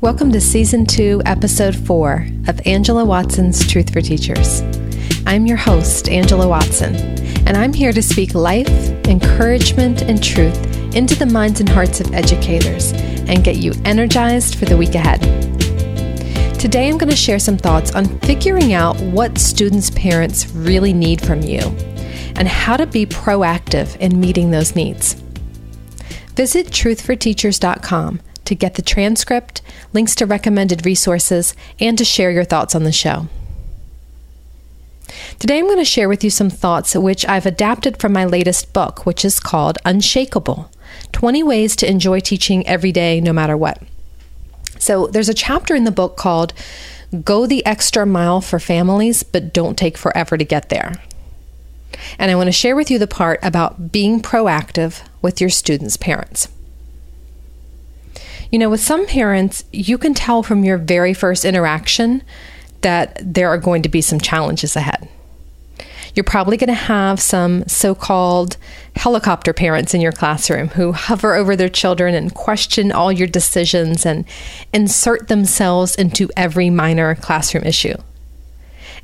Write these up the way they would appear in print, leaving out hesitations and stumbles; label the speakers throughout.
Speaker 1: Welcome to Season 2, Episode 4 of Angela Watson's Truth for Teachers. I'm your host, Angela Watson, and I'm here to speak life, encouragement, and truth into the minds and hearts of educators and get you energized for the week ahead. Today, I'm going to share some thoughts on figuring out what students' parents really need from you and how to be proactive in meeting those needs. Visit truthforteachers.com to get the transcript, links to recommended resources, and to share your thoughts on the show. Today I'm going to share with you some thoughts which I've adapted from my latest book, which is called Unshakable: 20 Ways to Enjoy Teaching Every Day, No Matter What. So there's a chapter in the book called Go the Extra Mile for Families, but Don't Take Forever to Get There. And I want to share with you the part about being proactive with your students' parents. You know, with some parents, you can tell from your very first interaction that there are going to be some challenges ahead. You're probably going to have some so-called helicopter parents in your classroom who hover over their children and question all your decisions and insert themselves into every minor classroom issue.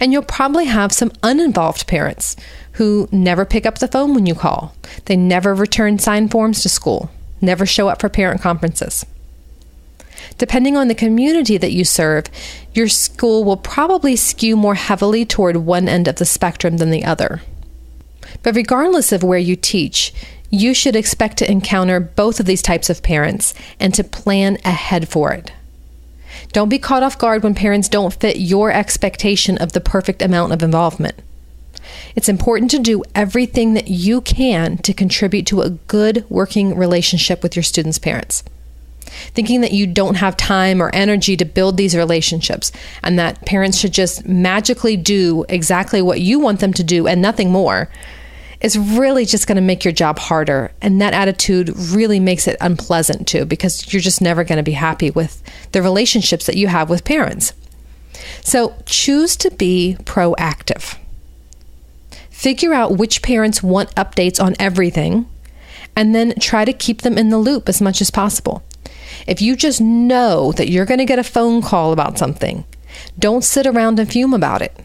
Speaker 1: And you'll probably have some uninvolved parents who never pick up the phone when you call. They never return signed forms to school, never show up for parent conferences. Depending on the community that you serve, your school will probably skew more heavily toward one end of the spectrum than the other. But regardless of where you teach, you should expect to encounter both of these types of parents and to plan ahead for it. Don't be caught off guard when parents don't fit your expectation of the perfect amount of involvement. It's important to do everything that you can to contribute to a good working relationship with your students' parents. Thinking that you don't have time or energy to build these relationships and that parents should just magically do exactly what you want them to do and nothing more is really just going to make your job harder. And that attitude really makes it unpleasant too, because you're just never going to be happy with the relationships that you have with parents. So choose to be proactive. Figure out which parents want updates on everything and then try to keep them in the loop as much as possible. If you just know that you're going to get a phone call about something, don't sit around and fume about it.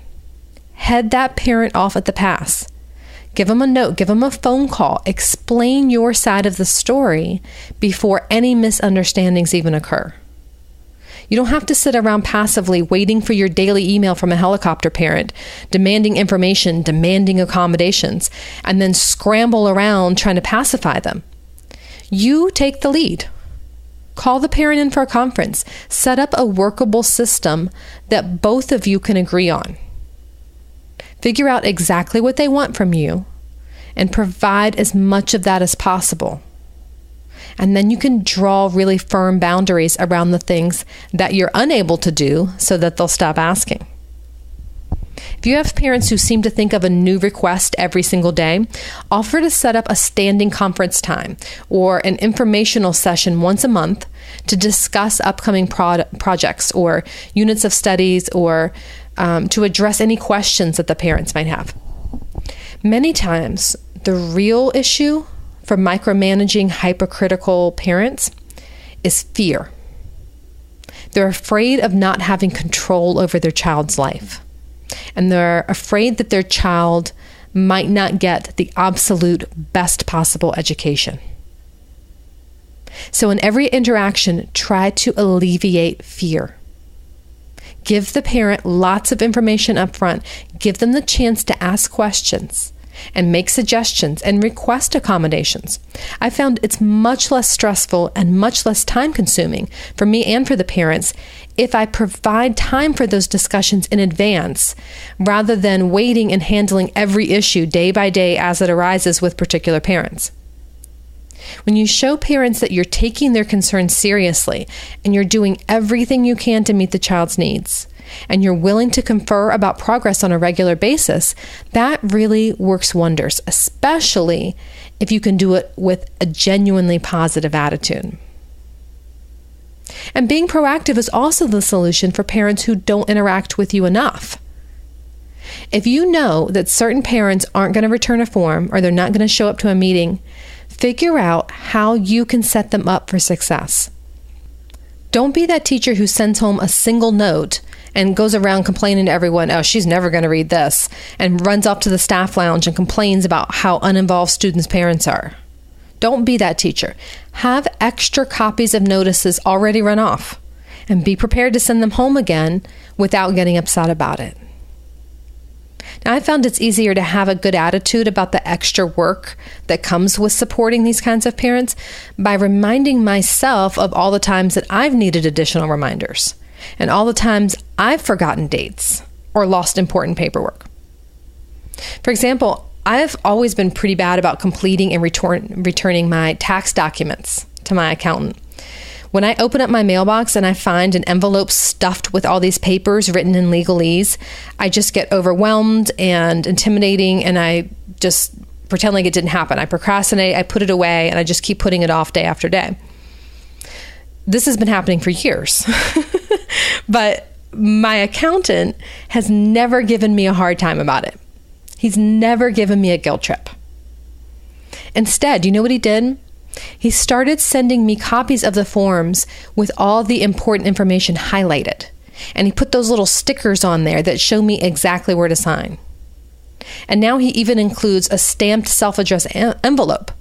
Speaker 1: Head that parent off at the pass. Give them a note, give them a phone call, explain your side of the story before any misunderstandings even occur. You don't have to sit around passively waiting for your daily email from a helicopter parent, demanding information, demanding accommodations, and then scramble around trying to pacify them. You take the lead. Call the parent in for a conference. Set up a workable system that both of you can agree on. Figure out exactly what they want from you and provide as much of that as possible. And then you can draw really firm boundaries around the things that you're unable to do so that they'll stop asking. If you have parents who seem to think of a new request every single day, offer to set up a standing conference time or an informational session once a month to discuss upcoming projects or units of studies or to address any questions that the parents might have. Many times, the real issue for micromanaging hypercritical parents is fear. They're afraid of not having control over their child's life. And they're afraid that their child might not get the absolute best possible education. So in every interaction, try to alleviate fear. Give the parent lots of information up front. Give them the chance to ask questions and make suggestions and request accommodations. I found it's much less stressful and much less time consuming for me and for the parents if I provide time for those discussions in advance rather than waiting and handling every issue day by day as it arises with particular parents. When you show parents that you're taking their concerns seriously and you're doing everything you can to meet the child's needs, and you're willing to confer about progress on a regular basis, that really works wonders, especially if you can do it with a genuinely positive attitude. And being proactive is also the solution for parents who don't interact with you enough. If you know that certain parents aren't going to return a form or they're not going to show up to a meeting, figure out how you can set them up for success. Don't be that teacher who sends home a single note and goes around complaining to everyone, oh, she's never going to read this, and runs off to the staff lounge and complains about how uninvolved students' parents are. Don't be that teacher. Have extra copies of notices already run off and be prepared to send them home again without getting upset about it. Now, I found it's easier to have a good attitude about the extra work that comes with supporting these kinds of parents by reminding myself of all the times that I've needed additional reminders and all the times I've forgotten dates or lost important paperwork. For example, I've always been pretty bad about completing and returning my tax documents to my accountant. When I open up my mailbox and I find an envelope stuffed with all these papers written in legalese, I just get overwhelmed and intimidating, and I just pretend like it didn't happen. I procrastinate, I put it away, and I just keep putting it off day after day. This has been happening for years. But my accountant has never given me a hard time about it. He's never given me a guilt trip. Instead, you know what he did? He started sending me copies of the forms with all the important information highlighted. And he put those little stickers on there that show me exactly where to sign. And now he even includes a stamped self-addressed envelope.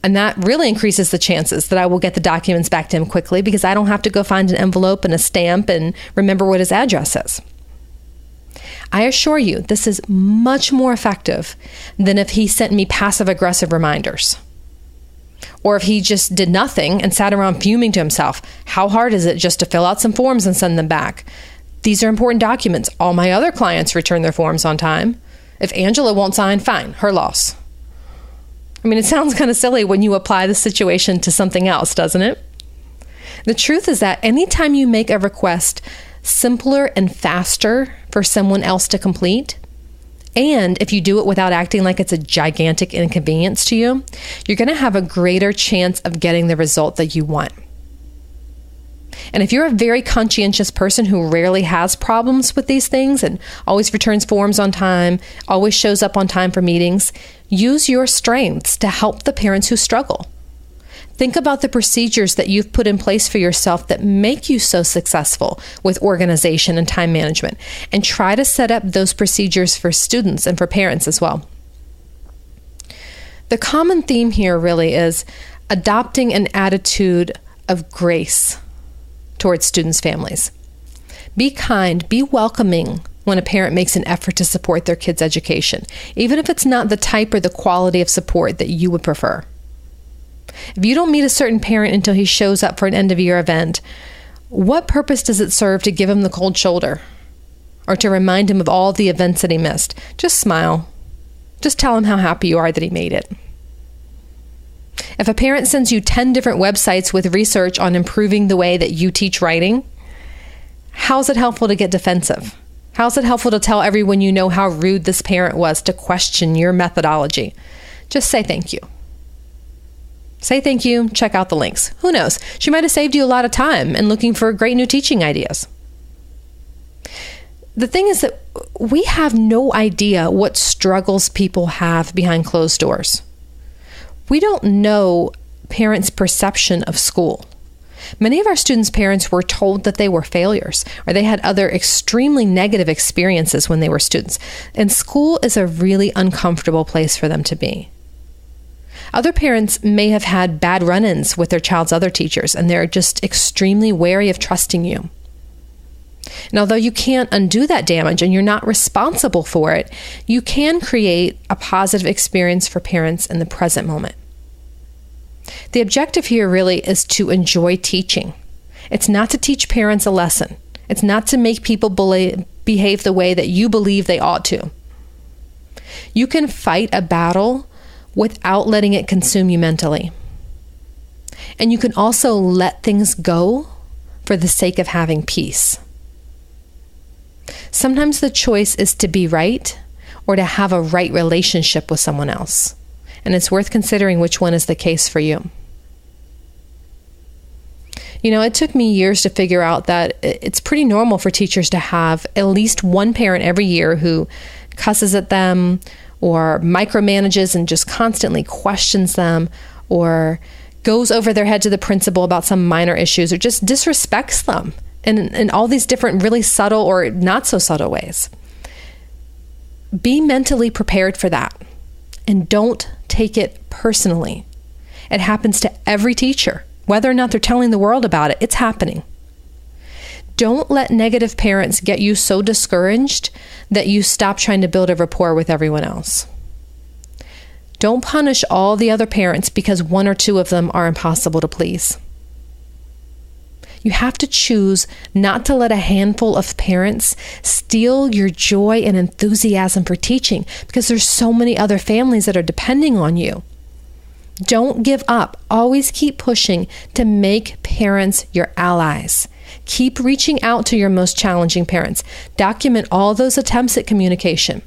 Speaker 1: And that really increases the chances that I will get the documents back to him quickly because I don't have to go find an envelope and a stamp and remember what his address is. I assure you, this is much more effective than if he sent me passive-aggressive reminders. Or if he just did nothing and sat around fuming to himself. How hard is it just to fill out some forms and send them back? These are important documents. All my other clients return their forms on time. If Angela won't sign, fine, her loss. I mean, it sounds kind of silly when you apply the situation to something else, doesn't it? The truth is that anytime you make a request simpler and faster for someone else to complete, and if you do it without acting like it's a gigantic inconvenience to you, you're going to have a greater chance of getting the result that you want. And if you're a very conscientious person who rarely has problems with these things and always returns forms on time, always shows up on time for meetings, use your strengths to help the parents who struggle. Think about the procedures that you've put in place for yourself that make you so successful with organization and time management, and try to set up those procedures for students and for parents as well. The common theme here really is adopting an attitude of grace towards students' families. Be kind, be welcoming when a parent makes an effort to support their kid's education, even if it's not the type or the quality of support that you would prefer. If you don't meet a certain parent until he shows up for an end-of-year event, what purpose does it serve to give him the cold shoulder or to remind him of all the events that he missed? Just smile. Just tell him how happy you are that he made it. If a parent sends you 10 different websites with research on improving the way that you teach writing, how's it helpful to get defensive? How's it helpful to tell everyone you know how rude this parent was to question your methodology? Just say thank you. Say thank you, check out the links. Who knows? She might have saved you a lot of time in looking for great new teaching ideas. The thing is that we have no idea what struggles people have behind closed doors. We don't know parents' perception of school. Many of our students' parents were told that they were failures, or they had other extremely negative experiences when they were students. And school is a really uncomfortable place for them to be. Other parents may have had bad run-ins with their child's other teachers, and they're just extremely wary of trusting you. And although you can't undo that damage and you're not responsible for it, you can create a positive experience for parents in the present moment. The objective here really is to enjoy teaching. It's not to teach parents a lesson. It's not to make people behave the way that you believe they ought to. You can fight a battle without letting it consume you mentally. And you can also let things go for the sake of having peace. Sometimes the choice is to be right or to have a right relationship with someone else. And it's worth considering which one is the case for you. You know, it took me years to figure out that it's pretty normal for teachers to have at least one parent every year who cusses at them or micromanages and just constantly questions them or goes over their head to the principal about some minor issues, or just disrespects them in all these different really subtle or not so subtle ways. Be mentally prepared for that, and don't take it personally. It happens to every teacher. Whether or not they're telling the world about it, it's happening. Don't let negative parents get you so discouraged that you stop trying to build a rapport with everyone else. Don't punish all the other parents because one or two of them are impossible to please. You have to choose not to let a handful of parents steal your joy and enthusiasm for teaching, because there's so many other families that are depending on you. Don't give up. Always keep pushing to make parents your allies. Keep reaching out to your most challenging parents. Document all those attempts at communication.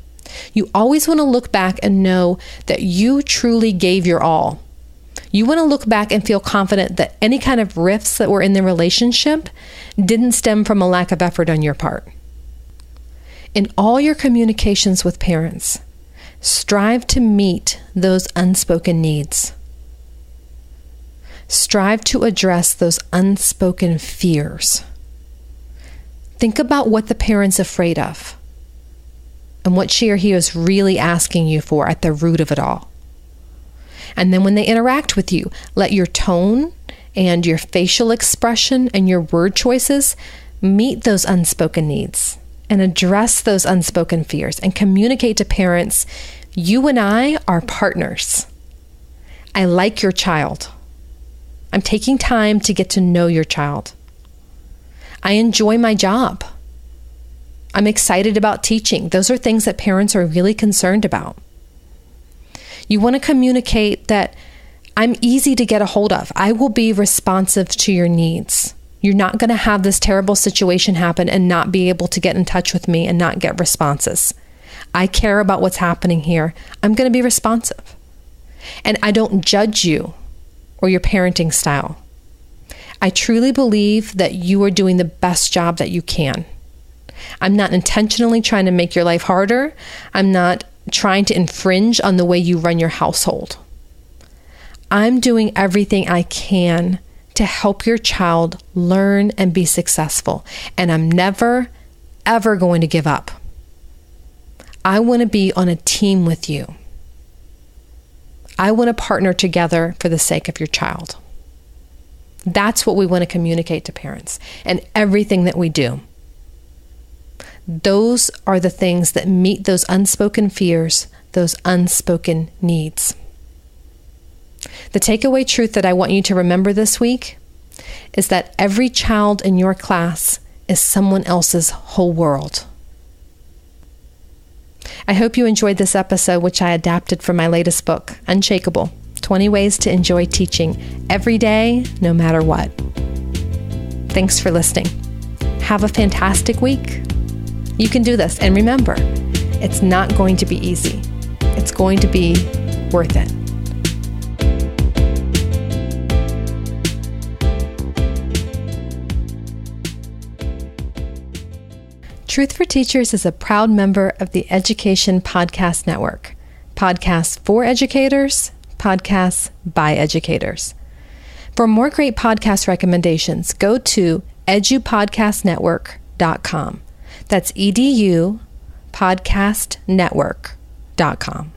Speaker 1: You always want to look back and know that you truly gave your all. You want to look back and feel confident that any kind of rifts that were in the relationship didn't stem from a lack of effort on your part. In all your communications with parents, strive to meet those unspoken needs. Strive to address those unspoken fears. Think about what the parent's afraid of and what she or he is really asking you for at the root of it all. And then when they interact with you, let your tone and your facial expression and your word choices meet those unspoken needs and address those unspoken fears, and communicate to parents, you and I are partners. I like your child. I'm taking time to get to know your child. I enjoy my job. I'm excited about teaching. Those are things that parents are really concerned about. You want to communicate that I'm easy to get a hold of. I will be responsive to your needs. You're not going to have this terrible situation happen and not be able to get in touch with me and not get responses. I care about what's happening here. I'm going to be responsive. And I don't judge you or your parenting style. I truly believe that you are doing the best job that you can. I'm not intentionally trying to make your life harder. I'm not trying to infringe on the way you run your household. I'm doing everything I can to help your child learn and be successful. And I'm never, ever going to give up. I want to be on a team with you. I want to partner together for the sake of your child. That's what we want to communicate to parents and everything that we do. Those are the things that meet those unspoken fears, those unspoken needs. The takeaway truth that I want you to remember this week is that every child in your class is someone else's whole world. I hope you enjoyed this episode, which I adapted from my latest book, Unshakable: 20 Ways to Enjoy Teaching Every Day, No Matter What. Thanks for listening. Have a fantastic week. You can do this. And remember, it's not going to be easy. It's going to be worth it. Truth for Teachers is a proud member of the Education Podcast Network. Podcasts for educators, podcasts by educators. For more great podcast recommendations, go to edupodcastnetwork.com. That's edupodcastnetwork.com.